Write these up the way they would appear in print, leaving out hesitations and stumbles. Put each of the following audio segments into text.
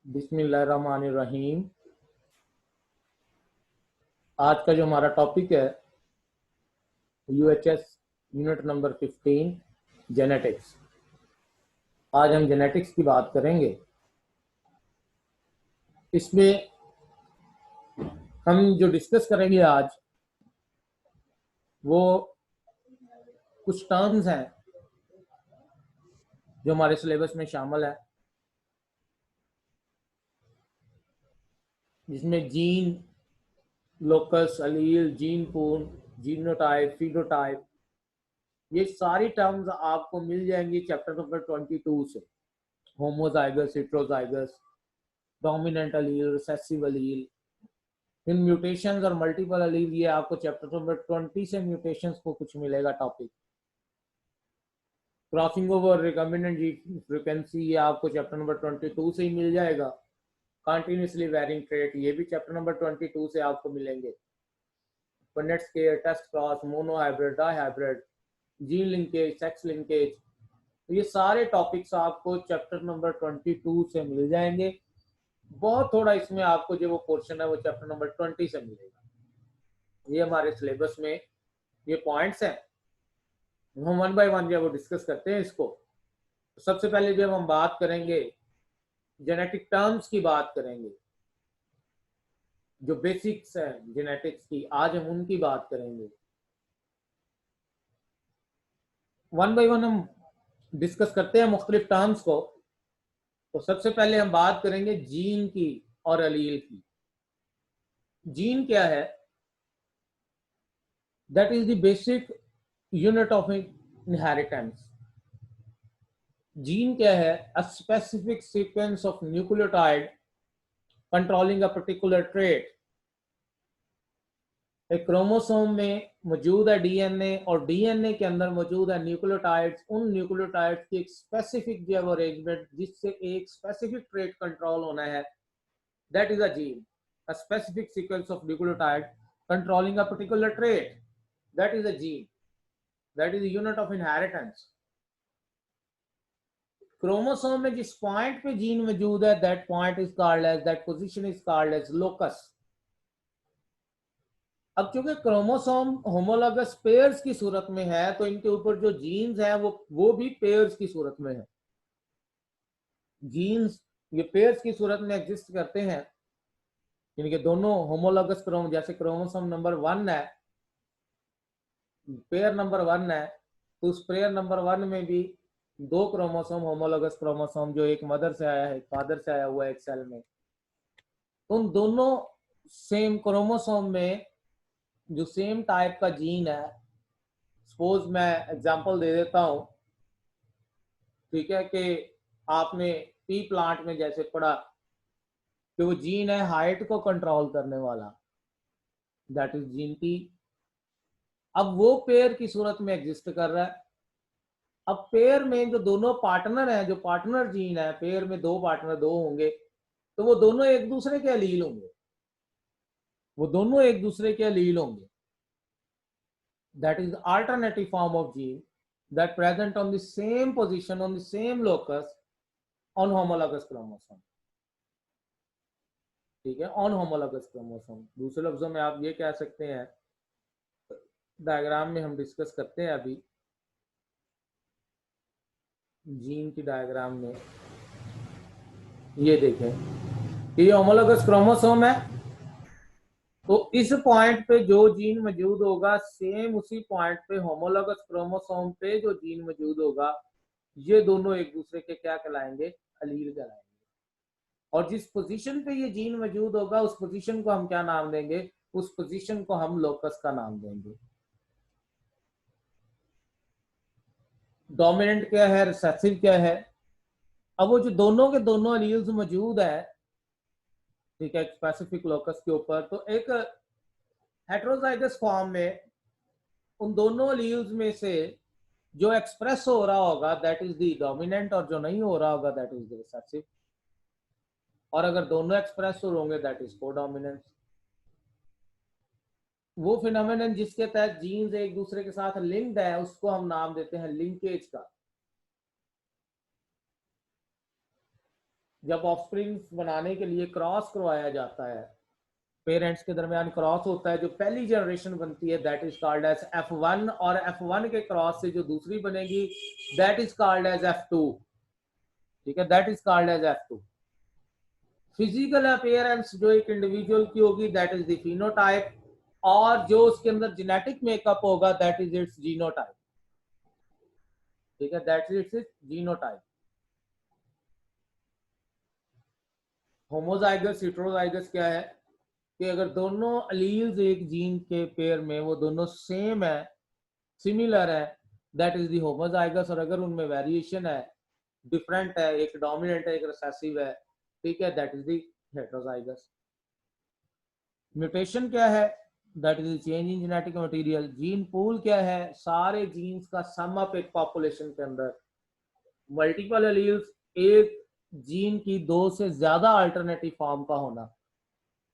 बिस्मिल्लाहिर्रहमानिर्रहीम। आज का जो हमारा टॉपिक है यूएचएस यूनिट नंबर 15 जेनेटिक्स। आज हम जेनेटिक्स की बात करेंगे। इसमें हम जो डिस्कस करेंगे आज वो कुछ टर्म्स हैं जो हमारे सिलेबस में शामिल है, जिसमें gene, locus, allele, gene pool, genotype, phenotype, ये सारी टर्म्स आपको मिल जाएंगी चैप्टर नंबर 22 से। होमोजाइगस, हेटेरोजाइगस, डोमिनेंट अलील, रिसेसिव अलील, फिर म्यूटेशंस और मल्टीपल अलील, ये आपको चैप्टर नंबर 20 से म्यूटेशंस को कुछ मिलेगा topic. Crossing over, recombinant gene frequency, ये आपको चैप्टर नंबर 22 से ही मिल जाएगा। कंटिन्यूसली वेरिंग ट्रेट, ये भी चैप्टर नंबर 22 से आपको मिलेंगे। Punnett square, test cross, monohybrid, dihybrid, gene linkage, sex linkage, तो ये सारे टॉपिक्स आपको चैप्टर नंबर 22 से मिल जाएंगे। बहुत थोड़ा इसमें आपको जो वो पोर्शन है वो चैप्टर नंबर 20 से मिलेगा। ये हमारे सिलेबस में ये पॉइंट्स हैं, हम वन बाय वन जब वो डिस्कस करते हैं इसको। तो सबसे पहले जब हम बात करेंगे जेनेटिक टर्म्स की बात करेंगे, जो बेसिक्स हैं जेनेटिक्स की, आज हम उनकी बात करेंगे। वन बाय वन हम डिस्कस करते हैं मुख्तलिफ टर्म्स को। तो सबसे पहले हम बात करेंगे जीन की और अलील की। जीन क्या है? That is the basic unit of inheritance. Gene क्या है? अ specific sequence of nucleotide controlling a particular trait. एक क्रोमोसोम में मौजूद है डीएनए, और डीएनए के अंदर मौजूद है न्यूक्लियोटाइड्स। उन न्यूक्लियोटाइड्स की एक स्पेसिफिक जो अरेंजमेंट जिससे एक स्पेसिफिक ट्रेट कंट्रोल होना है, that is a gene. A specific sequence of nucleotide controlling a particular trait, that is a gene. That is unit of inheritance. Chromosome में जिस पॉइंट पे जीन मौजूद है, that point is called as, that position is called as locus. अब चूंकि chromosome homologous pairs की सूरत में है, तो इनके ऊपर जो जीन्स है वो भी पेयर्स की सूरत में है। जीन्स ये पेयर्स की सूरत में एग्जिस्ट करते हैं। इनके दोनों होमोलॉगस क्रोम, जैसे क्रोमोसोम नंबर 1 है, पेयर नंबर 1 है, तो उस पेयर नंबर 1 में भी दो क्रोमोसोम होमोलॉगस क्रोमोसोम, जो एक मदर से आया है, फादर से आया हुआ है एक सेल में, उन दोनों सेम क्रोमोसोम में जो सेम टाइप का जीन है, सपोज मैं एग्जांपल दे देता हूं, ठीक है, कि आपने पी प्लांट में जैसे पढ़ा कि वो जीन है हाइट को कंट्रोल करने वाला, दैट इज जीन टी। अब वो पेयर की सूरत में एग्जिस्ट कर रहा है। अब पेयर में जो दोनों पार्टनर हैं, जो पार्टनर जीन है, पेयर में दो पार्टनर दो होंगे, तो वो दोनों एक दूसरे के अलील होंगे, वो दोनों एक दूसरे के अलील होंगे। That is alternative form of gene that present on the same position on the same locus on homologous chromosome। ठीक है, ऑन होमोलॉगस क्रोमोसोम। दूसरे लफ्जों में आप ये कह सकते हैं, डायग्राम में हम डिस्कस करते हैं अभी जीन की डायग्राम में। ये देखें कि ये होमोलॉगस क्रोमोसोम है, तो इस पॉइंट पे जो जीन मौजूद होगा, सेम उसी पॉइंट पे होमोलॉगस क्रोमोसोम पे जो जीन मौजूद होगा, ये दोनों एक दूसरे के क्या कहलाएंगे? अलील कहलाएंगे। और जिस पोजीशन पे ये जीन मौजूद होगा, उस पोजीशन को हम क्या नाम देंगे? उस पोजीशन को हम लोकस का नाम देंगे। डोमिनेंट क्या है, रिसेसिव क्या है? अब वो जो दोनों के दोनों एलील्स मौजूद है, ठीक है, स्पेसिफिक लोकस के ऊपर, तो एक हेटेरोजाइगस फॉर्म में उन दोनों एलील्स में से जो एक्सप्रेस हो रहा होगा, दैट इज द डोमिनेंट, और जो नहीं हो रहा होगा, दैट इज द रिसेसिव। और अगर दोनों एक्सप्रेस हो होंगे, दैट इज कोडोमिनेंस। वो फिनोमेनन जिसके तहत जीन्स एक दूसरे के साथ लिंक्ड है, उसको हम नाम देते हैं लिंकेज का। जब ऑफस्प्रिंग बनाने के लिए क्रॉस करवाया जाता है, पेरेंट्स के दरमियान क्रॉस होता है, जो पहली जनरेशन बनती है that is called as F1, और F1 के क्रॉस से जो दूसरी बनेगी that is called as F2। ठीक है, that is called as F2। Physical appearance जो एक इंडिविजुअल की होगी दैट इज द फिनोटाइप, और जो उसके अंदर जेनेटिक मेकअप होगा दैट इज इट्स जीनोटाइप। ठीक है, that is it's genotype. Homozygous heterozygous क्या है कि अगर दोनों अलील्स एक जीन के पेयर में वो दोनों सेम है, सिमिलर है, दैट इज दी होमोजाइगस। और अगर उनमें वेरिएशन है, डिफरेंट है, एक डोमिनेंट है, एक रिसेसिव है, ठीक है, that is the heterozygous. Mutation क्या है? That is change in genetic material. Gene pool क्या है? सारे जीन्स का सम अप एक पॉपुलेशन के अंदर। मल्टीपल एलील्स, एक जीन की दो से ज्यादा अल्टरनेटिव फॉर्म का होना।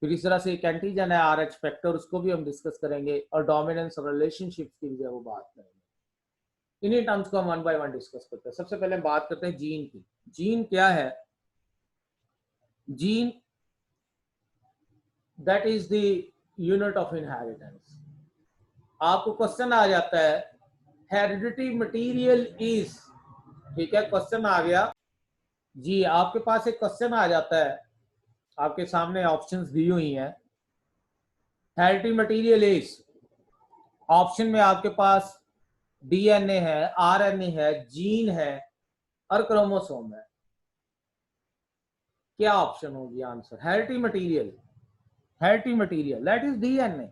फिर इस तरह से एक एंटीजन है RH फैक्टर, उसको भी हम डिस्कस करेंगे, और डोमिनेंस रिलेशनशिप की भी वो बात करेंगे। इन्हीं टर्म्स को हम वन बाय वन डिस्कस करते हैं। सबसे पहले हम बात करते हैं जीन की। जीन क्या है? Gene that is the unit of inheritance. आपको क्वेश्चन आ जाता है हेरिडिटी मटेरियल इज, ठीक है, क्वेश्चन आ गया जी, आपके पास एक क्वेश्चन आ जाता है, आपके सामने ऑप्शंस दी हुई हैं। हेरिडिटी मटेरियल इज, ऑप्शन में आपके पास DNA है, RNA है, जीन है और क्रोमोसोम है। क्या ऑप्शन होगी answer? Heredity material, heredity material that is DNA।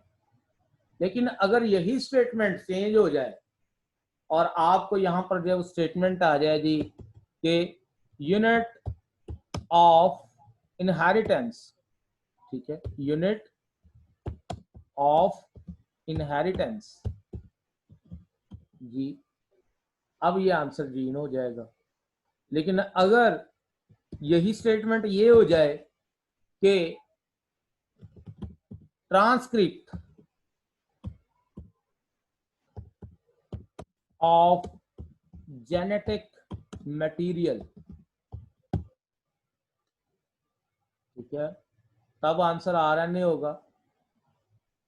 लेकिन अगर यही स्टेटमेंट चेंज हो जाए और आपको यहां पर जब स्टेटमेंट आ जाए जी कि यूनिट ऑफ इनहेरिटेंस, ठीक है, यूनिट ऑफ इनहेरिटेंस जी, अब ये आंसर जीन हो जाएगा। लेकिन अगर यही स्टेटमेंट ये हो जाए कि ट्रांसक्रिप्ट ऑफ जेनेटिक मटेरियल, ठीक है, तब आंसर RNA होगा।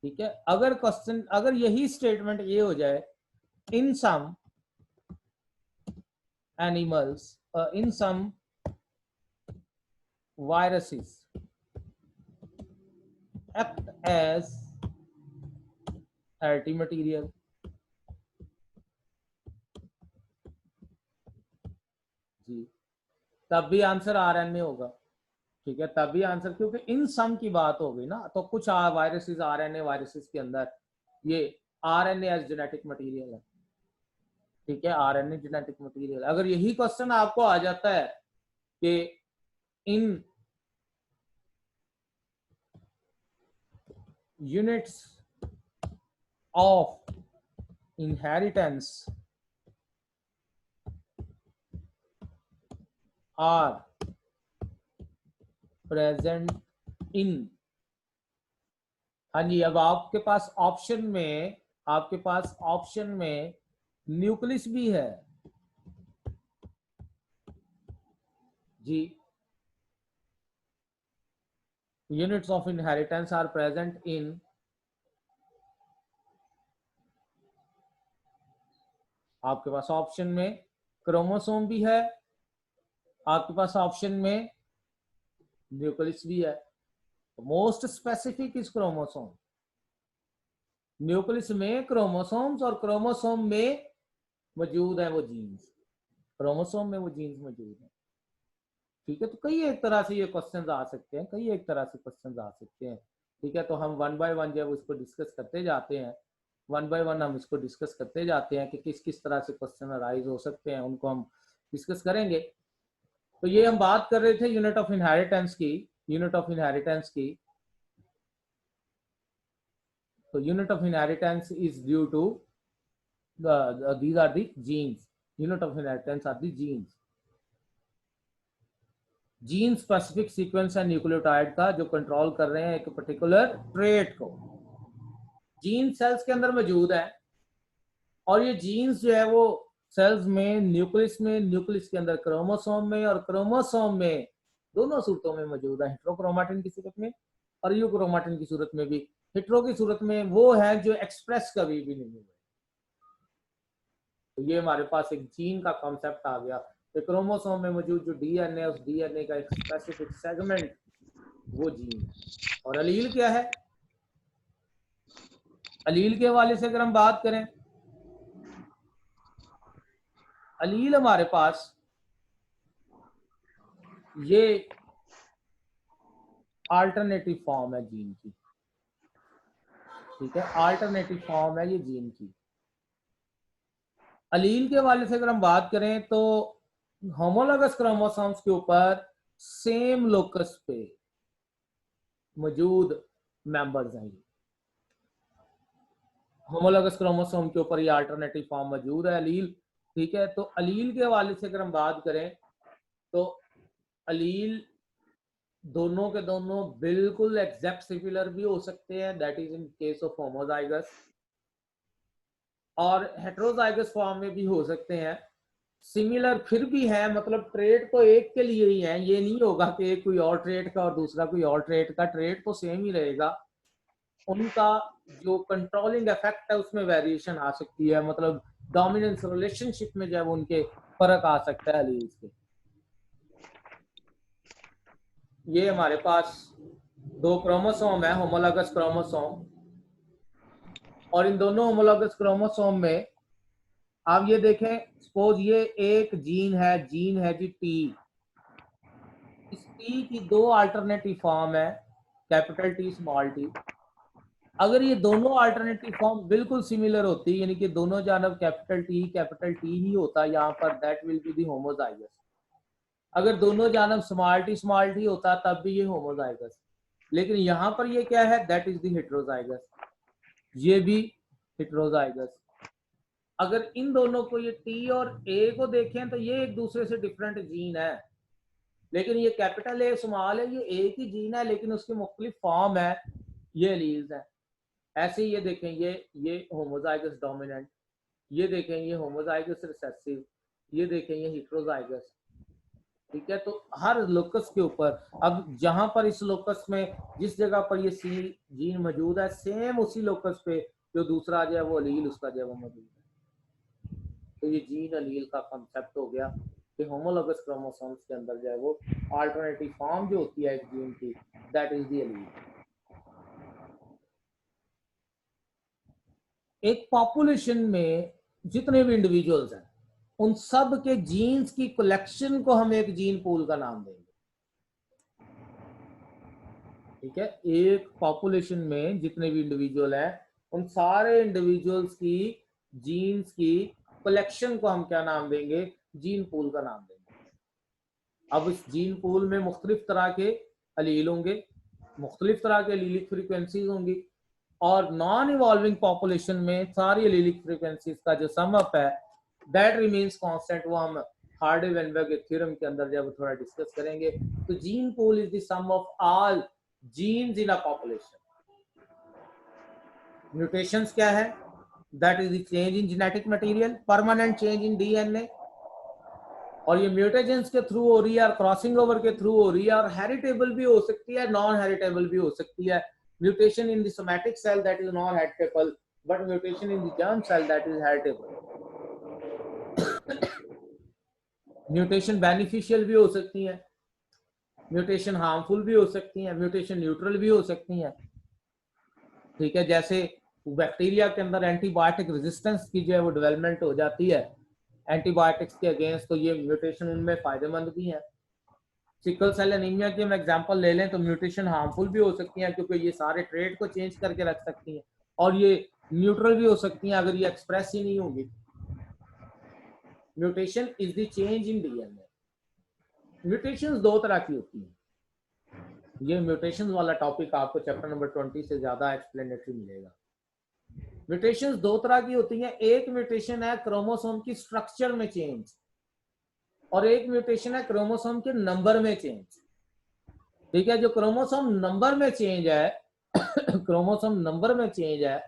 ठीक है, अगर क्वेश्चन, अगर यही स्टेटमेंट ये हो जाए इन सम एनिमल्स, इन सम viruses act as hereditary material, जी, तब भी आंसर RNA होगा। ठीक है, तब भी आंसर, क्योंकि इन सम की बात हो गई ना, तो कुछ वायरसेस, RNA वायरसेस के अंदर ये RNA एज जेनेटिक मटेरियल है। ठीक है, RNA जेनेटिक मटेरियल। अगर यही क्वेश्चन आपको आ जाता है कि in units of inheritance are present in, हाँ जी, अब आपके पास ऑप्शन में, आपके पास ऑप्शन में न्यूक्लियस भी है जी। Units of inheritance are present in, आपके पास ऑप्शन में क्रोमोसोम भी है, आपके पास ऑप्शन में न्यूक्लियस भी है। Most specific is chromosome. Nucleus में क्रोमोसोम्स और क्रोमोसोम में मौजूद है वो जीन्स, क्रोमोसोम में वो जीन्स मौजूद है। ठीक है, तो कई एक तरह से ये क्वेश्चंस आ सकते हैं, कई एक तरह से क्वेश्चंस आ सकते हैं। ठीक है, तो हम वन बाय वन जब इसको डिस्कस करते जाते हैं, वन बाय वन हम इसको डिस्कस करते जाते हैं कि किस किस तरह से क्वेश्चन अराइज हो सकते हैं, उनको हम डिस्कस करेंगे। तो ये हम बात कर रहे थे यूनिट ऑफ इनहेरिटेंस की, यूनिट ऑफ इनहेरिटेंस की। तो unit of inheritance is due to these are the genes. Unit of inheritance are the genes. Gene specific sequence है न्यूक्लियोटाइड का जो कंट्रोल कर रहे हैं एक पर्टिकुलर ट्रेट को। जीन सेल्स के अंदर मौजूद है और ये जीन्स जो है वो सेल्स में, न्यूक्लियस में, न्यूक्लियस के अंदर क्रोमोसोम में, और क्रोमोसोम में दोनों सूरतों में मौजूद है, हेट्रोक्रोमेटिन की सूरत में और यूक्रोमेटिन की सूरत में भी। हेट्रो की सूरत में वो है जो एक्सप्रेस कभी भी नहीं हुए। तो ये हमारे पास एक जीन का कॉन्सेप्ट आ गया कि क्रोमोसोम में मौजूद जो डीएनए है, उस डीएनए का एक स्पेसिफिक सेगमेंट वो जीन है। और अलील क्या है? अलील के हवाले से अगर हम बात करें, अलील हमारे पास ये अल्टरनेटिव फॉर्म है जीन की, ठीक है, अल्टरनेटिव फॉर्म है ये जीन की। अलील के हवाले से अगर हम बात करें तो होमोलोगस क्रोमोसोम्स के ऊपर सेम लोकस पे मौजूद मेंबर्स हैं। होमोलोगस क्रोमोसोम के ऊपर ये अल्टरनेटिव फॉर्म मौजूद है अलील, ठीक है। तो अलील के हवाले से अगर हम बात करें तो अलील दोनों के दोनों बिल्कुल एग्जैक्ट सिमिलर भी हो सकते हैं, that is in case of homozygous, और हेट्रोजाइगस फॉर्म में भी हो सकते हैं। सिमिलर फिर भी है, मतलब ट्रेड तो एक के लिए ही है, ये नहीं होगा कि एक कोई और ट्रेड का और दूसरा कोई और ट्रेड का, ट्रेड तो सेम ही रहेगा। उनका जो कंट्रोलिंग इफेक्ट है उसमें वेरिएशन आ सकती है, मतलब डोमिनेंस रिलेशनशिप में जब उनके फर्क आ सकता है एलील्स के। ये हमारे पास दो क्रोमोसोम है, होमोलोगस क्रोमोसोम, और इन दोनों होमोलोगस क्रोमोसोम में आप ये देखें, सपोज ये एक जीन है जी टी। इस टी की दो अल्टरनेटिव फॉर्म है, कैपिटल टी स्मॉल टी। अगर ये दोनों अल्टरनेटिव फॉर्म बिल्कुल सिमिलर होती, यानी कि दोनों जानब कैपिटल टी ही होता यहाँ पर, that will be the homozygous. अगर दोनों जानब स्मॉल टी होता तब भी ये होमोजाइगस। लेकिन यहाँ पर ये क्या है, दैट इज दी हेट्रोजाइगस, ये भी हेट्रोजाइगस। अगर इन दोनों को, ये टी और ए को देखें तो ये एक दूसरे से डिफरेंट जीन है, लेकिन ये कैपिटल ए स्मॉल है, ये एक ही जीन है लेकिन उसकी मुख्तलिफ फॉर्म है, ये एलील्स है। ऐसे ही ये देखें, ये होमोजाइगस डोमिनेंट, ये देखें ये होमोजाइगस रिसेसिव, ये देखें ये हेट्रोजाइगस, ठीक है। तो हर लोकस के ऊपर, अब जहां पर इस लोकस में जिस जगह पर ये सी जीन मौजूद है, सेम उसी लोकस पे जो दूसरा जो है वो अलील उसका जो है वो मौजूद है। तो ये जीन अलील का कंसेप्ट हो गया कि होमोलोगस क्रोमोसोम्स के अंदर जो है वो अल्टरनेटिव फॉर्म जो होती है एक जीन की, दैट इज द अलील। एक पॉपुलेशन में जितने भी इंडिविजुअल्स हैं उन सब के जीन्स की कलेक्शन को हम एक जीन पूल का नाम देंगे, ठीक है। एक पॉपुलेशन में जितने भी इंडिविजुअल हैं उन सारे इंडिविजुअल्स की जीन्स की कलेक्शन को हम क्या नाम देंगे, जीन पूल का नाम देंगे। अब इस जीन पूल में मुख्तलिफ तरह के अलील होंगे, मुख्तलिफ तरह के अलीलिक फ्रीक्वेंसीज होंगी, और नॉन इवॉल्विंग पॉपुलेशन में सारी एलीलिक फ्रीक्वेंसीज का जो सम अप है दैट रिमेन्स कांस्टेंट। वो हम हार्डी-वेनबर्ग के थ्योरम के अंदर जब थोड़ा डिस्कस करेंगे। तो gene pool is the sum of all genes in a population. Mutations क्या है, that is the change in genetic material, permanent change in DNA, और ये म्यूटेशंस के थ्रू हो रही है और क्रॉसिंग ओवर के थ्रू हो रही है, और हेरिटेबल भी हो सकती है, नॉन हेरिटेबल भी हो सकती है। Mutation in the somatic cell that is non heritable, but mutation in the germ cell that is heritable. Mutation beneficial भी हो सकती है, म्यूटेशन हार्मफुल भी हो सकती है, म्यूटेशन न्यूट्रल भी हो सकती है, ठीक है। जैसे बैक्टीरिया के अंदर एंटीबायोटिक रेजिस्टेंस की जो है वो डेवलपमेंट हो जाती है एंटीबायोटिक्स के अगेंस्ट, तो ये म्यूटेशन उनमें फायदेमंद भी है। सिकल सेल एनीमिया की हम एग्जांपल ले लें तो म्यूटेशन हार्मफुल भी हो सकती हैं क्योंकि ये सारे ट्रेड को चेंज करके रख सकती हैं, और ये न्यूट्रल भी हो सकती हैं अगर ये एक्सप्रेस ही नहीं होगी। Mutation is the change in DNA. Mutations दो तरह की होती हैं, ये म्यूटेशंस वाला टॉपिक आपको चैप्टर नंबर 20 से ज्यादा एक्सप्लेनेटरी मिलेगा। म्यूटेशंस दो तरह की होती हैं, एक म्यूटेशन है क्रोमोसोम की स्ट्रक्चर में चेंज, और एक म्यूटेशन है क्रोमोसोम के नंबर में चेंज, ठीक है। जो क्रोमोसोम नंबर में चेंज है क्रोमोसोम नंबर में चेंज है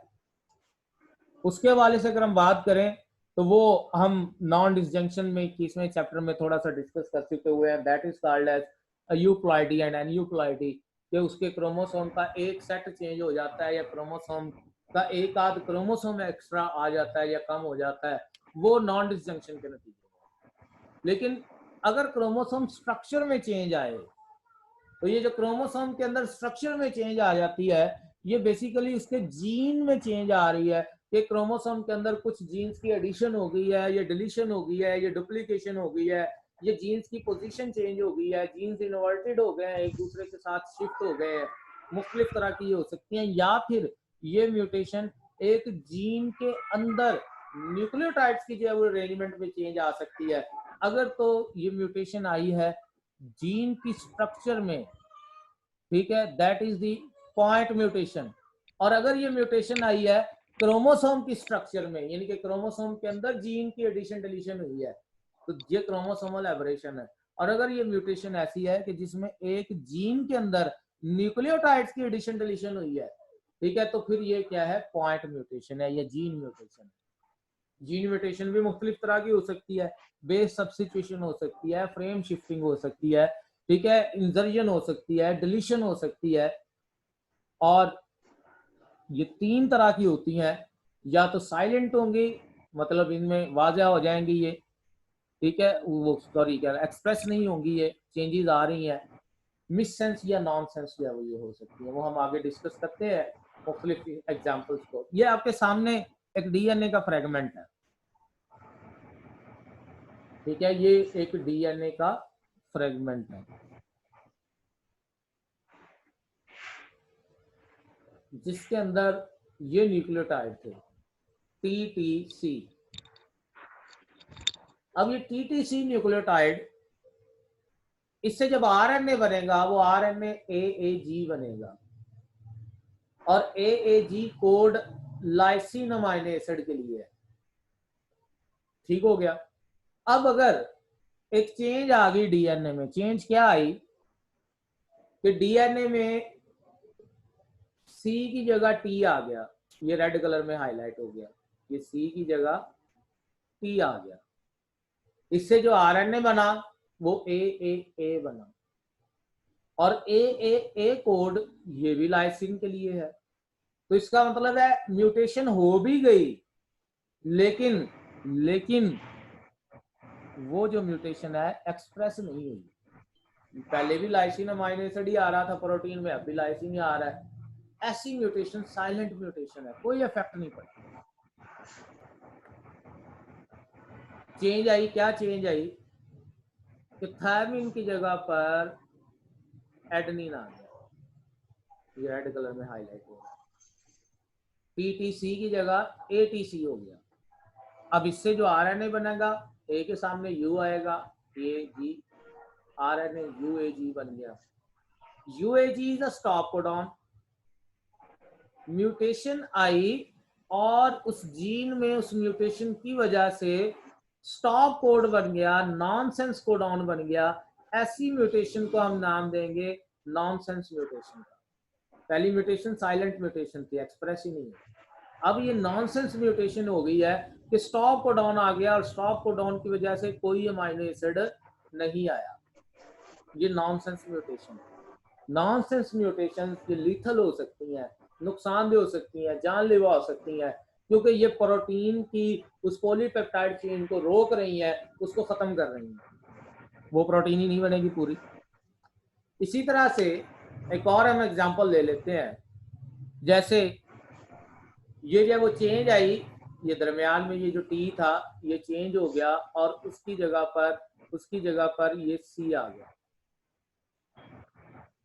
उसके हवाले से अगर हम बात करें तो वो हम नॉन डिसजंक्शन में 21वें चैप्टर में थोड़ा सा डिस्कस कर चुके हुए हैं, that is called as euploidy and aneuploidy, कि उसके क्रोमोसोम का एक सेट चेंज हो जाता है या क्रोमोसोम का एक आध क्रोमोसोम एक्स्ट्रा आ जाता है या कम हो जाता है, वो नॉन डिसजंक्शन के नतीजे। लेकिन अगर क्रोमोसोम स्ट्रक्चर में चेंज आए, तो ये जो क्रोमोसोम के अंदर स्ट्रक्चर में चेंज आ जाती है, ये बेसिकली उसके जीन में चेंज आ रही है कि क्रोमोसोम के अंदर कुछ जीन्स की एडिशन हो गई है, ये डिलीशन हो गई है, ये डुप्लीकेशन हो गई है, ये जीन्स की पोजीशन चेंज हो गई है, जीन्स इन्वर्टेड हो गए हैं, एक दूसरे के साथ शिफ्ट हो गए हैं, मुख्तलिफ तरह की हो सकती हैं। या फिर ये म्यूटेशन एक जीन के अंदर न्यूक्लियोटाइड्स की जो अरेंजमेंट में चेंज आ सकती है। अगर तो ये म्यूटेशन आई है जीन की स्ट्रक्चर में, ठीक है, that is the point mutation. और अगर ये म्यूटेशन आई है क्रोमोसोम की स्ट्रक्चर में, यानी कि क्रोमोसोम के अंदर जीन की एडिशन डिलीशन हुई है, तो ये क्रोमोसोमल एबरेशन है। और अगर ये म्यूटेशन ऐसी है कि जिसमें एक जीन के अंदर न्यूक्लियोटाइड्स की एडिशन डिलीशन हुई है, ठीक है, तो फिर ये क्या है, पॉइंट म्यूटेशन है या जीन म्यूटेशन है। जीन म्यूटेशन भी मुख्तलिफ तरह की हो सकती है, बेस सब्स्टिट्यूशन हो सकती है, फ्रेम शिफ्टिंग हो सकती है, ठीक है, इंजर्जन हो सकती है, डिलीशन हो सकती है। और ये तीन तरह की होती हैं, या तो साइलेंट होंगी, मतलब इनमें वाज़ह हो जाएंगी ये, ठीक है, वो सॉरी क्या एक्सप्रेस नहीं होंगी, ये चेंजेस आ रही हैं, मिस सेंस या नॉन सेंस या वो ये हो सकती है, वो हम आगे डिस्कस करते हैं मुख्तलिफ एग्जाम्पल्स को। ये आपके सामने एक डीएनए का फ्रेगमेंट है, ठीक है, ये एक डीएनए का फ्रेगमेंट है जिसके अंदर ये न्यूक्लियोटाइड थे टीटीसी। अब ये टीटीसी न्यूक्लियोटाइड, इससे जब आरएनए बनेगा वो आरएनए एएजी बनेगा, और AAG code lysine amino acid के लिए है। ठीक हो गया। अब अगर एक चेंज आ गई डीएनए में, चेंज क्या आई कि डीएनए में सी की जगह टी आ गया, ये रेड कलर में हाईलाइट हो गया, ये सी की जगह टी आ गया। इससे जो आरएनए बना वो ए बना, और ए कोड ये भी लाइसिन के लिए है। तो इसका मतलब है म्यूटेशन हो भी गई, लेकिन वो जो म्यूटेशन है एक्सप्रेस नहीं हुई। पहले भी लाइसिन अमाइनो एसिड ही आ रहा था प्रोटीन में, अब भी लाइसिन ही आ रहा है। ऐसी म्यूटेशन साइलेंट म्यूटेशन है, कोई इफेक्ट नहीं पड़ता। चेंज आई, क्या चेंज आई कि थायमिन की जगह पर एडेनिन आ गया, ये रेड कलर में हाईलाइट हो रहा है। टीटीसी की जगह एटीसी हो गया। अब इससे जो आरएनए बनेगा, ए के सामने यू आएगा, ए जी, आरएनए यूएजी बन गया। UAG is a stop codon. Mutation आई और उस जीन में उस म्यूटेशन की वजह से स्टॉप कोड बन गया, नॉनसेंस कोडॉन बन गया। ऐसी म्यूटेशन को हम नाम देंगे नॉनसेंस म्यूटेशन का। पहली म्यूटेशन साइलेंट म्यूटेशन थी, एक्सप्रेस ही नहीं है। अब ये नॉनसेंस म्यूटेशन हो गई है कि स्टॉप कोडॉन आ गया और स्टॉप कोडॉन की वजह से कोई अमाइनो एसिड नहीं आया। ये नॉनसेंस म्यूटेशन। नॉनसेंस म्यूटेशन ये लीथल हो सकती हैं, नुकसानदेह हो सकती हैं, जानलेवा हो सकती हैं, क्योंकि ये प्रोटीन की उस पॉलीपेप्टाइड चेन को रोक रही हैं, उसको खत्म कर रही हैं, वो प्रोटीन ही नहीं बनेगी पूरी। इसी तरह से एक और हम एग्जांपल ले लेते हैं, जैसे ये जब वो चेंज आई, ये दरमियान में ये जो टी था ये चेंज हो गया और उसकी जगह पर ये सी आ गया,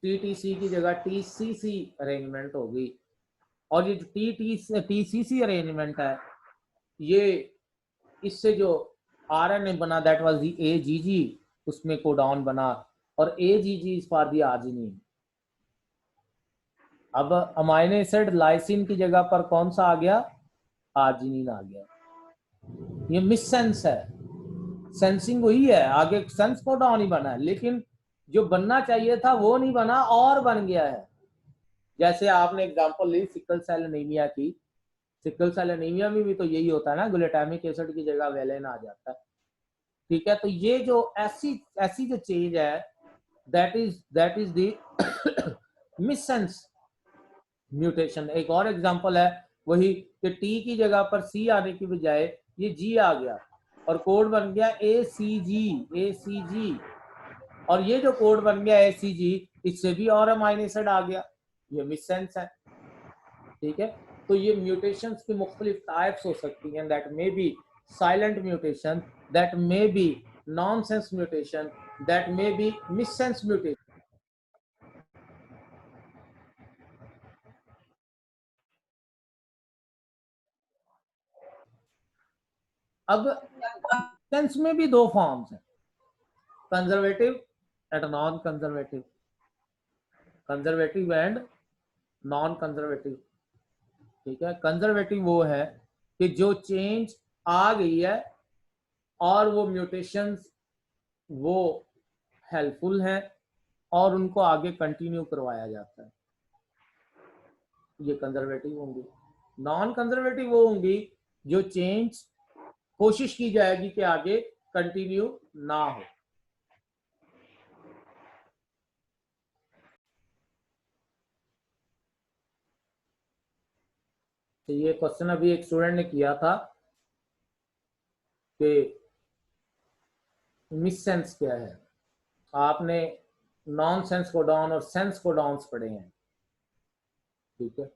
टीटीसी की जगह टीसीसी अरेंजमेंट हो गई। और ये जो टीसीसी अरेंजमेंट है, ये इससे जो आरएनए बना दैट वाज दी एजीजी, उसमें कोडॉन बना, और AGG is for the arginine. अब अमाइनो एसिड लाइसिन की जगह पर कौन सा आ गया, आर्जिनिन आ गया। ये मिस सेंस है, सेंसिंग हुई है, आगे सेंस कोडॉन ही बना है, लेकिन जो बनना चाहिए था वो नहीं बना और बन गया है। जैसे आपने एग्जांपल ली सिकल सेल एनीमिया की, सिकल सेल एनीमिया में भी तो यही होता है ना, ग्लूटामिक एसिड की जगह वेलिन आ जाता है। ठीक है, तो ये जो ऐसी जो चेंज है दैट इज द मिससेंस म्यूटेशन। एक और एग्जांपल है वही कि टी की जगह पर सी आने की बजाय ये जी आ गया और कोड बन गया ACG। और ये जो कोड बन गया ACG, इससे भी और अमाइनो एसिड आ गया, ये मिससेंस है। ठीक है, तो ये म्यूटेशंस की मुख्तलिफ टाइप्स हो सकती हैं। That may be silent mutation, that may be nonsense mutation, that may be missense mutation. अब सेंस में भी दो फॉर्म्स हैं, conservative and non conservative, conservative and non conservative. ठीक है, कंजर्वेटिव वो है कि जो चेंज आ गई है और वो म्यूटेशंस वो हेल्पफुल हैं और उनको आगे कंटिन्यू करवाया जाता है, ये कंजर्वेटिव होंगी। नॉन कंजर्वेटिव वो होंगी जो चेंज कोशिश की जाएगी कि आगे कंटिन्यू ना हो। तो ये क्वेश्चन अभी एक स्टूडेंट ने किया था कि मिससेंस क्या है। आपने नॉन सेंस कोडाउन और सेंस कोडाउन्स पढ़े हैं। ठीक है,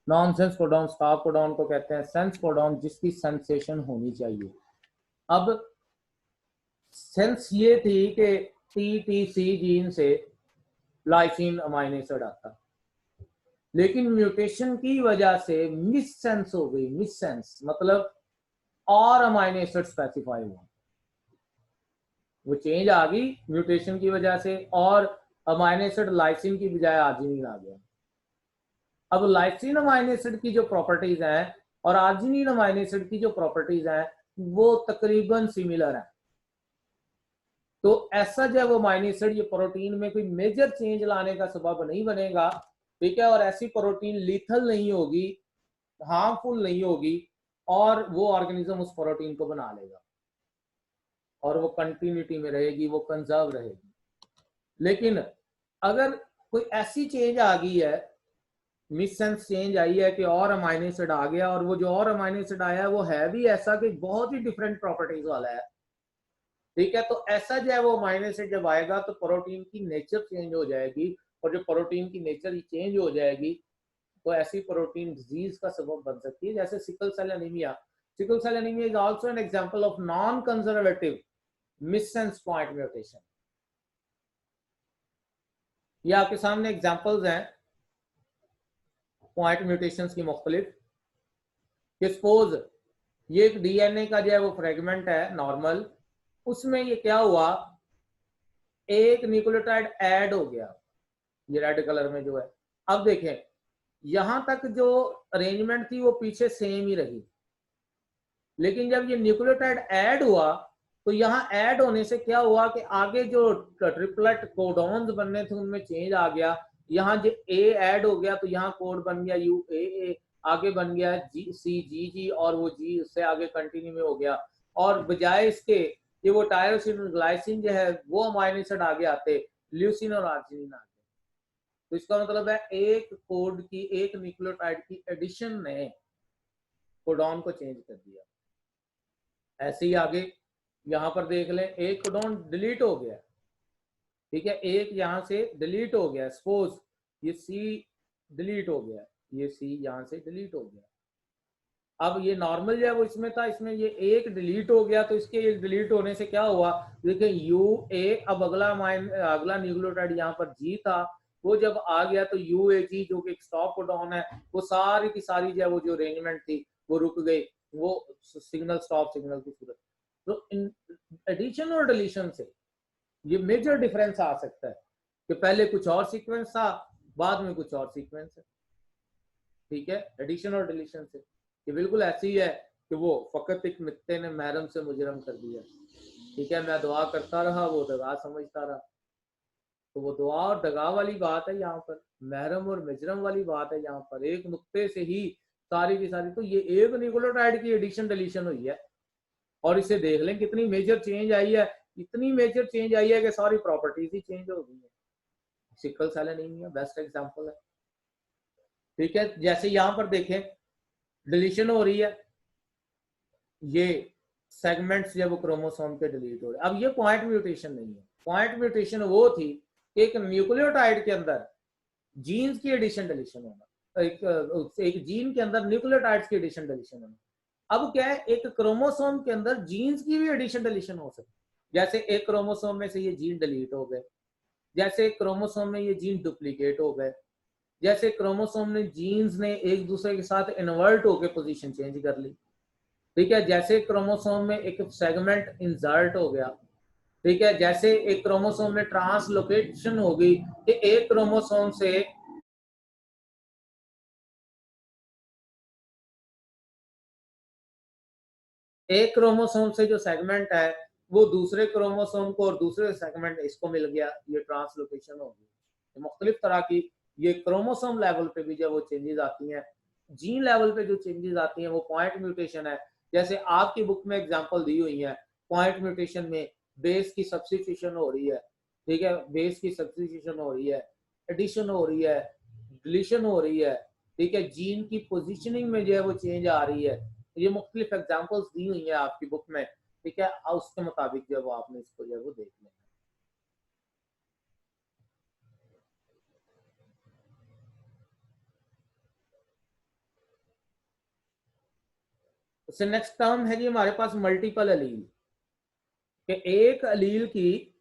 नॉन सेंस कोडाउन स्टॉप कोडाउन को कहते हैं, सेंस कोडाउन जिसकी सेंसेशन होनी चाहिए। अब सेंस ये थी कि TTC जीन से लाइसिन अमाइनो एसिड आता, लेकिन म्यूटेशन की वजह से मिससेंस हो गई। मिससेंस मतलब और अमाइनो एसिड स्पेसिफाई हुआ, वो चेंज आ गई म्यूटेशन की वजह से और अमाइनो एसिड लाइसिन की बजाय आर्जिनिन आ गया। अब लाइसिन अमाइनो एसिड की जो प्रॉपर्टीज हैं और आर्जिनिन अमाइनो एसिड की जो प्रॉपर्टीज हैं वो तकरीबन सिमिलर हैं। तो ऐसा जब अमाइनो एसिड ये प्रोटीन में कोई मेजर चेंज लाने का सबब नहीं बनेगा, ठीक है, और ऐसी प्रोटीन लीथल नहीं होगी, हार्मफुल नहीं होगी, और वो ऑर्गेनिज्म उस प्रोटीन को बना लेगा और वो कंटिन्यूटी में रहेगी, वो कंजर्व रहेगी। लेकिन अगर कोई ऐसी चेंज आ गई है, मिससेंस चेंज आई है कि और अमाइनो एसिड आ गया, और वो जो और अमाइनो एसिड आया है वो है भी ऐसा कि बहुत ही डिफरेंट प्रॉपर्टीज वाला है, ठीक है, तो ऐसा जो है वो अमाइनो एसिड जब आएगा तो प्रोटीन की नेचर चेंज हो जाएगी, और जो प्रोटीन की नेचर ही चेंज हो जाएगी तो ऐसी प्रोटीन डिजीज का सबब बन सकती है, जैसे sickle cell anaemia. Sickle cell anaemia is also an example of non conservative missense point mutation. ये आपके सामने एग्जांपल्स हैं पॉइंट म्यूटेशंस की मुख्तलिफ। कि सपोज ये एक डीएनए का जो है वो फ्रेगमेंट है नॉर्मल, उसमें ये क्या हुआ, एक न्यूक्लियोटाइड ऐड हो गया, ये रेड कलर में जो है। अब देखें यहां तक जो अरेंजमेंट थी वो पीछे सेम ही रही, लेकिन जब ये न्यूक्लियोटाइड ऐड हुआ तो यहाँ ऐड होने से क्या हुआ कि आगे जो ट्रिपलेट कोडॉन्स बनने थे उनमें चेंज आ गया। यहाँ जो ए ऐड हो गया तो यहाँ कोड बन गया UAA, आगे बन गया CGG, और वो जी उससे आगे कंटिन्यू में हो गया। और बजाय इसके कि वो टायरोसिन ग्लाइसिन जो है वो अमाइनो एसिड आगे आते, ल्यूसिन और आर्जिनिन आते। तो इसका मतलब है एक कोड की, एक न्यूक्लियोटाइड की एडिशन ने कोडॉन को चेंज कर दिया। ऐसे ही आगे यहां पर देख लें, एक कोडॉन डिलीट हो गया, ठीक है, एक यहां से डिलीट हो गया, सपोज ये C डिलीट हो गया, ये C यहां से डिलीट हो गया। अब ये नॉर्मल जो है वो इसमें था, इसमें ये एक डिलीट हो गया, तो इसके डिलीट होने से क्या हुआ, देखिए UA, अब अगला न्यूक्लियोटाइड यहाँ पर G था, वो जब आ गया तो UAG जो कि एक स्टॉप कोडॉन है, वो सारी की सारी जो है वो जो अरेंजमेंट थी वो रुक गई, वो सिग्नल स्टॉप सिग्नल की सूरत। तो इन एडिशन और डिलीशन से ये मेजर डिफरेंस आ सकता है कि पहले कुछ और सीक्वेंस था, बाद में कुछ और सीक्वेंस है। ठीक है, एडिशन और डिलीशन से ये बिल्कुल ऐसी है कि वो फकत एक नुक्ते ने महरम से मुजरम कर दिया। ठीक है, मैं दुआ करता रहा, वो दगा समझता रहा। तो वो दुआ और दगा वाली बात है यहाँ पर, महरम और मुजरम वाली बात है यहाँ पर, एक नुक्ते से ही सारी की सारी। तो ये एक न्यूक्लियोटाइड की एडिशन डिलीशन हुई है, और इसे देख लें कितनी मेजर चेंज आई है, इतनी मेजर चेंज आई है कि सारी प्रॉपर्टीज ही चेंज हो गई है। Sickle cell anaemia best example है। ठीक है, जैसे यहां पर देखें डिलीशन हो रही है, ये सेगमेंट्स जब क्रोमोसोम के डिलीट हो रहे हैं। अब ये पॉइंट म्यूटेशन नहीं है, पॉइंट म्यूटेशन वो थी कि एक न्यूक्लियोटाइड के अंदर जीन्स की एडिशन डिलीशन होना, एक जीन के अंदर न्यूक्लियोटाइड्स की एडिशन डिलीशन होना। अब क्या है, एक क्रोमोसोम के अंदर जीन्स की भी एडिशन डिलीशन हो सकती है। जैसे एक क्रोमोसोम में से ये जीन डिलीट हो गए, जैसे क्रोमोसोम में ये जीन डुप्लीकेट हो गए, जैसे क्रोमोसोम ने जीन्स ने एक दूसरे के साथ इन्वर्ट होकर पोजीशन चेंज कर ली। ठीक है, जैसे क्रोमोसोम में एक सेगमेंट इंसर्ट हो गया। ठीक है, जैसे एक क्रोमोसोम में ट्रांसलोकेशन होगी कि एक क्रोमोसोम से जो सेगमेंट है वो दूसरे क्रोमोसोम को और दूसरे सेगमेंट इसको मिल गया, ये ट्रांसलोकेशन होगी। मुख्तलिफ तरह की ये क्रोमोसोम लेवल पे भी जब वो चेंजेस आती हैं, जीन लेवल पे जो चेंजेस आती हैं वो पॉइंट म्यूटेशन है। जैसे आपकी बुक में एग्जांपल दी हुई है, पॉइंट म्यूटेशन में बेस की सब्स्टिट्यूशन हो रही है। ठीक है, बेस की सब्स्टिट्यूशन हो रही है, एडिशन हो रही है, डिलीशन हो रही है। ठीक है, जीन की पोजिशनिंग में जो है वो चेंज आ रही है। ये मुख्तलिफ एग्जाम्पल्स दी हुई है आपकी बुक में। ठीक है, उसके मुताबिक जो है वो आपने इसको जो है वो देख लेना। उससे नेक्स्ट टर्म है जी हमारे पास मल्टीपल अलील, कि एक अलील की,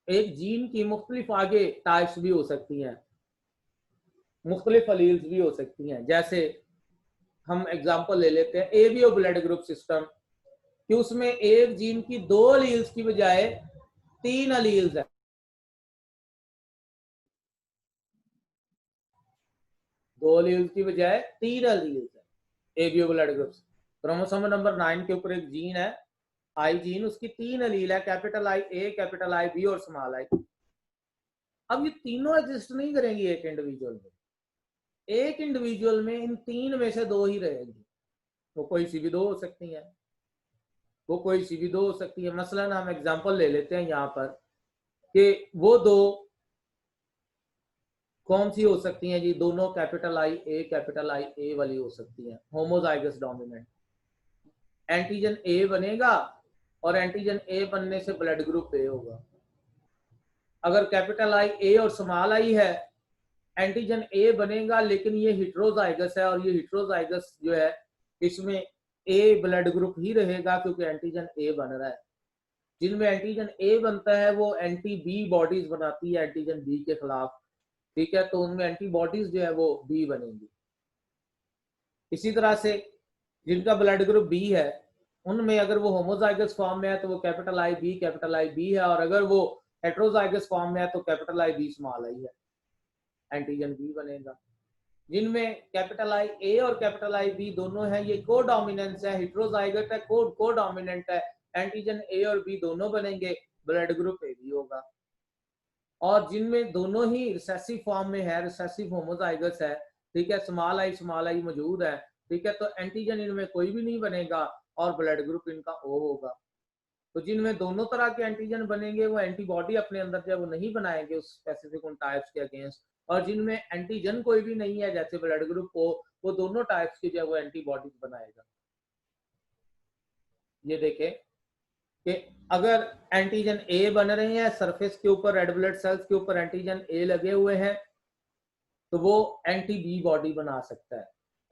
एक जीन की मुख्तलिफ आगे टाइप्स भी हो सकती हैं, मुख्तलिफ अलील्स भी हो सकती हैं। जैसे हम एग्जांपल ले लेते हैं एबीओ ब्लड ग्रुप सिस्टम, कि उसमें एक जीन की 2 अलील्स की बजाय 3 अलील्स है। 2 अलील्स की बजाय 3 अलील्स है ABO blood group. Chromosome number 9 के ऊपर एक जीन है, आई जीन, उसकी 3 अलील है, capital I A, capital I B और स्मॉल आई। अब ये तीनों एग्जिस्ट नहीं करेंगी एक इंडिविजुअल में, एक इंडिविजुअल में इन 3 में से 2 ही रहेंगी। वो कोई सी भी 2 हो सकती है, वो कोई सी भी 2 हो सकती है। मसलन हम एग्जांपल ले लेते हैं यहाँ पर कि वो 2 कौन सी हो सकती हैं जी, दोनों कैपिटल आई ए वाली हो सकती हैं, होमोजाइगस डोमिनेंट। एंटीजन ए बनेगा और एंटीजन ए बनने से ब्लड ग्रुप ए होगा। अगर कैपिटल आई ए और स्मॉल आई है, एंटीजन ए बनेगा लेकिन ये हिट्रोजाइगस है, और ये हिट्रोजाइगस जो है इसमें ए ब्लड ग्रुप ही रहेगा क्योंकि एंटीजन ए बन रहा है। जिनमें एंटीजन ए बनता है वो एंटी बी बॉडीज बनाती है एंटीजन बी के खिलाफ। ठीक है, तो उनमें एंटीबॉडीज जो है वो बी बनेंगी। इसी तरह से जिनका ब्लड ग्रुप बी है, उनमें अगर वो होमोजाइगस फॉर्म में है तो वो कैपिटल आई बी है, और अगर वो हेट्रोजाइगस फॉर्म में है तो capital I B small I है, एंटीजन बी बनेगा। जिनमें कैपिटल आई ए और कैपिटल आई बी दोनों है, ये को डोमिनेंस है, हेट्रोजाइगस है, को डोमिनेंट है, एंटीजन ए और बी दोनों बनेंगे, ब्लड ग्रुप ए बी होगा। और जिनमें दोनों ही रिसेसिव फॉर्म में है, रिसेसिव होमोजाइगस है, ठीक है, स्मॉल आई मौजूद है, ठीक है, तो एंटीजन इनमें कोई भी नहीं बनेगा और ब्लड ग्रुप इनका ओ होगा। तो जिनमें दोनों तरह के एंटीजन बनेंगे वो एंटीबॉडी अपने अंदर जो है वो नहीं बनाएंगे उस स्पेसिफिक उन टाइप्स के अगेंस्ट, और जिनमें एंटीजन कोई भी नहीं है जैसे ब्लड ग्रुप ओ, वो दोनों टाइप्स की जो है वो एंटीबॉडीज बनाएगा। ये देखें कि अगर एंटीजन ए बन रहे हैं सरफेस के ऊपर, रेड ब्लड सेल्स के ऊपर एंटीजन ए लगे हुए हैं, तो वो एंटी बी बॉडी बना सकता है,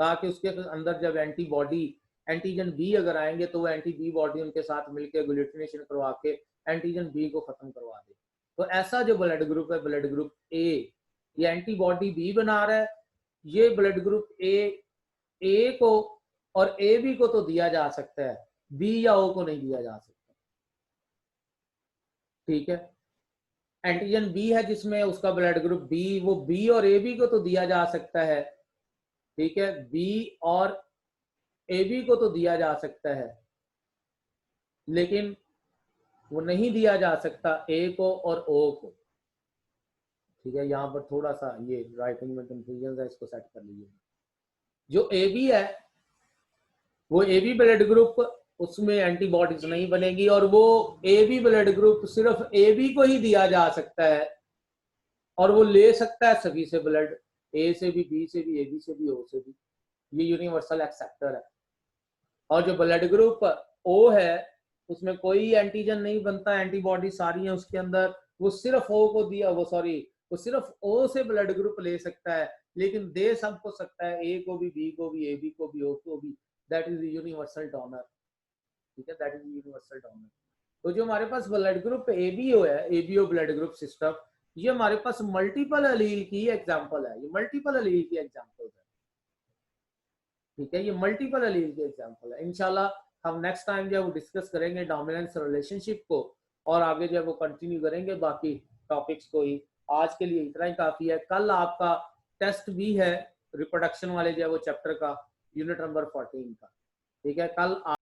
ताकि उसके अंदर जब एंटीबॉडी एंटीजन बी अगर आएंगे तो वो एंटी बी बॉडी उनके साथ मिलकर ग्लूटिनेशन करवा के एंटीजन बी को खत्म करवा दे। तो ऐसा जो ब्लड ग्रुप है, ब्लड ग्रुप ए, ये एंटीबॉडी बी बना रहा है। ये ब्लड ग्रुप ए को और ए बी को तो दिया जा सकता है, बी या ओ को नहीं दिया जा सकता। ठीक है, एंटीजन बी है जिसमें उसका ब्लड ग्रुप बी, वो बी और ए बी को तो दिया जा सकता है। ठीक है, बी और ए बी को तो दिया जा सकता है, लेकिन वो नहीं दिया जा सकता ए को और ओ को। ठीक है, यहाँ पर थोड़ा सा ये राइटिंग में कंफ्यूजन है, इसको सेट कर लीजिए। जो ए बी है वो ए बी ब्लड ग्रुप, उसमें एंटीबॉडीज नहीं बनेगी, और वो ए बी ब्लड ग्रुप सिर्फ ए बी को ही दिया जा सकता है, और वो ले सकता है सभी से ब्लड, ए से भी, बी से भी, ए बी से भी, ओ से भी, ये यूनिवर्सल एक्सेप्टर है। और जो ब्लड ग्रुप ओ है उसमें कोई एंटीजन नहीं बनता, एंटीबॉडी सारी है उसके अंदर, वो सिर्फ ओ को दिया, वो सिर्फ ओ से ब्लड ग्रुप ले सकता है, लेकिन दे सबको सकता है, ए को भी, बी को भी, ए बी को भी, ओ को भी। दैट इज यूनिवर्सल डोनर, ठीक है, दैट इज यूनिवर्सल डोनर। तो जो हमारे पास ब्लड ग्रुप एबीओ है, एबीओ ब्लड ग्रुप सिस्टम, ये हमारे पास मल्टीपल अलील की एग्जांपल है, ये मल्टीपल अलील की एग्जांपल है, ठीक है, ये मल्टीपल अलील की एग्जांपल है। इंशाल्लाह हम नेक्स्ट टाइम जो है वो डिस्कस करेंगे डोमिनेंस रिलेशनशिप को, और आगे जो है वो कंटिन्यू करेंगे बाकी टॉपिक्स को ही। आज के लिए इतना ही काफी है। कल आपका टेस्ट भी है रिप्रोडक्शन वाले जो है वो चैप्टर का, यूनिट नंबर 14 का, ठीक है। कल